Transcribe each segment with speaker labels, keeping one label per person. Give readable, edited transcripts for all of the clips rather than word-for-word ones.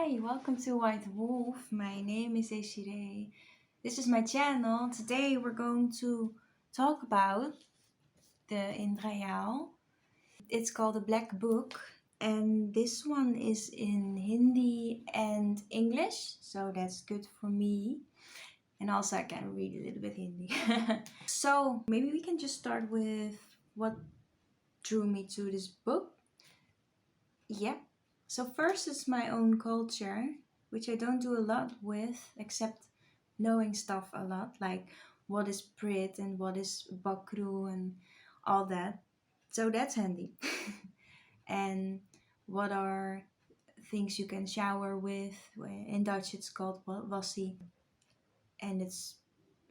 Speaker 1: Hi, welcome to White Wolf. My name is Esire. This is my channel. Today we're going to talk about the Indrajal. It's called a Black Book, and this one is in Hindi and English, so that's good for me. And also, I can read a little bit Hindi. So, maybe we can just start with what drew me to this book. Yeah. So first is my own culture, which I don't do a lot with, except knowing stuff a lot, like what is Prit and what is Bakru and all that. So that's handy. And what are things you can shower with? In Dutch it's called wassie, and it's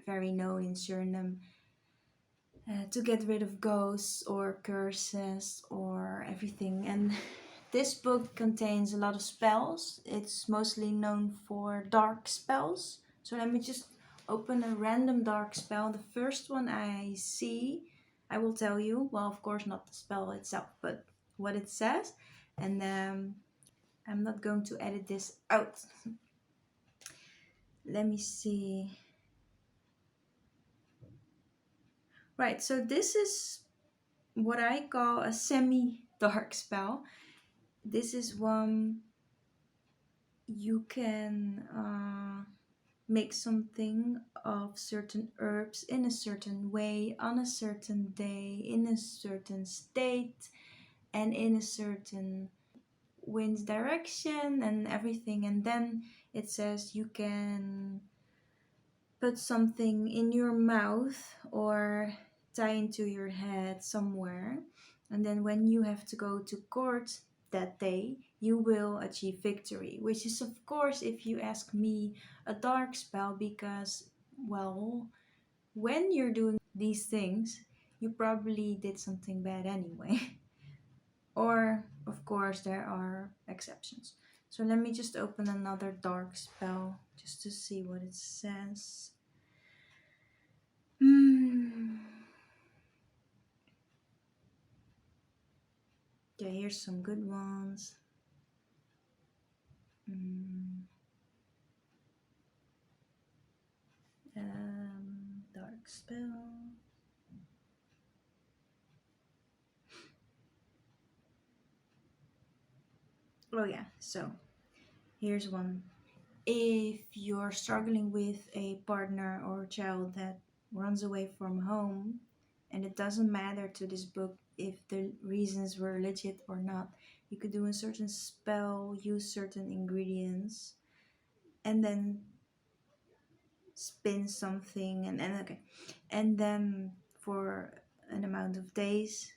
Speaker 1: very known in Suriname to get rid of ghosts or curses or everything. And this book contains a lot of spells. It's mostly known for dark spells. So let me just open a random dark spell. The first one I see, I will tell you. Well, of course, not the spell itself, but what it says. And I'm not going to edit this out. Let me see. Right, so this is what I call a semi-dark spell. This is one you can make something of certain herbs in a certain way, on a certain day, in a certain state, and in a certain wind direction and everything. And then it says you can put something in your mouth or tie into your head somewhere, and then when you have to go to court that day, you will achieve victory, which is, of course, if you ask me, a dark spell because, well, when you're doing these things, you probably did something bad anyway. Or, of course, there are exceptions. So let me just open another dark spell just to see what it says. Yeah, here's some good ones. Dark spell. Oh yeah, so here's one. If you're struggling with a partner or child that runs away from home, and it doesn't matter to this book if the reasons were legit or not, you could do a certain spell, use certain ingredients, and then spin something, and then for an amount of days,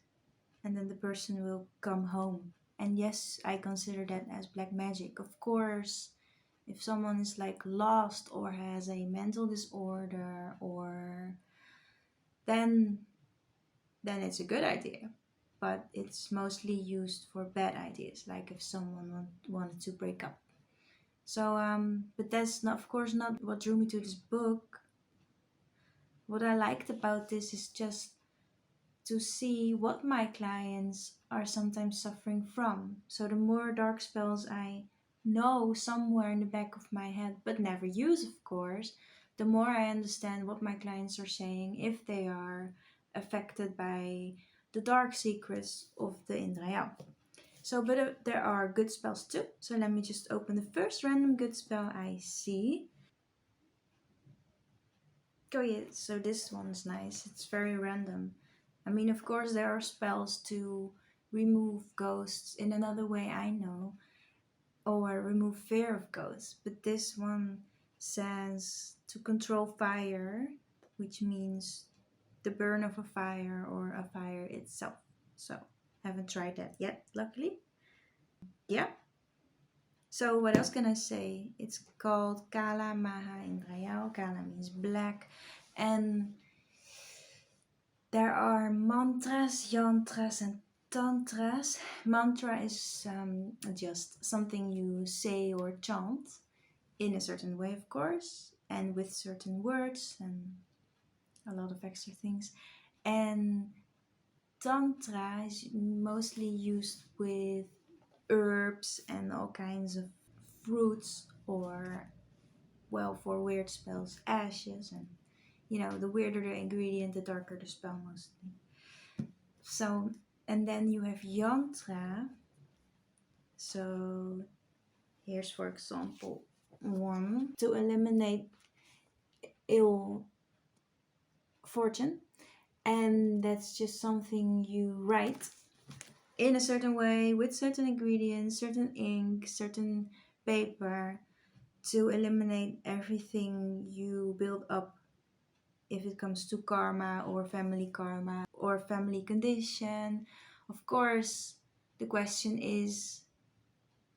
Speaker 1: and then the person will come home. And yes, I consider that as black magic. Of course, if someone is like lost or has a mental disorder, or then it's a good idea. But it's mostly used for bad ideas, like if someone wanted to break up. So but that's not, of course, not what drew me to this book. What I liked about this is just to see what my clients are sometimes suffering from. So the more dark spells I know somewhere in the back of my head, but never use, of course, the more I understand what my clients are saying if they are affected by the dark secrets of the Indrajal. So, but there are good spells too. So let me just open the first random good spell I see. Oh yeah, so this one's nice. It's very random. I mean, of course, there are spells to remove ghosts in another way I know, or remove fear of ghosts. But this one says to control fire, which means the burn of a fire or a fire itself. So, haven't tried that yet, luckily. Yeah. So, what else can I say? It's called Kala Maha Indrayal. Kala means black. And there are mantras, yantras, and tantras. Mantra is just something you say or chant in a certain way, of course, and with certain words and a lot of extra things. And tantra is mostly used with herbs and all kinds of fruits, or, well, for weird spells, ashes, and the weirder the ingredient, the darker the spell mostly. So, and then you have yantra. So here's, for example, one to eliminate ill fortune, and that's just something you write in a certain way with certain ingredients, certain ink, certain paper, to eliminate everything you build up if it comes to karma or family condition. Of course, the question is,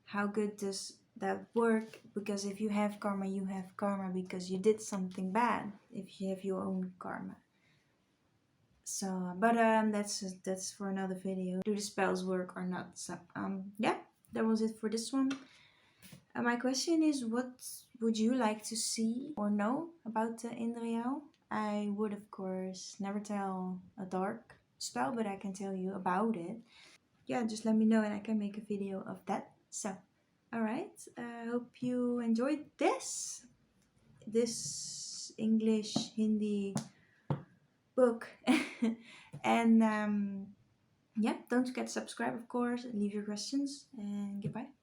Speaker 1: how good does that work? Because if you have karma, you have karma because you did something bad, if you have your own karma. So, but that's for another video. Do the spells work or not? So, yeah, that was it for this one. My question is, what would you like to see or know about the Indrajal? I would, of course, never tell a dark spell, but I can tell you about it. Yeah, just let me know and I can make a video of that. So, alright, I hope you enjoyed this English Hindi book. And yeah, don't forget to subscribe, of course, leave your questions, and goodbye.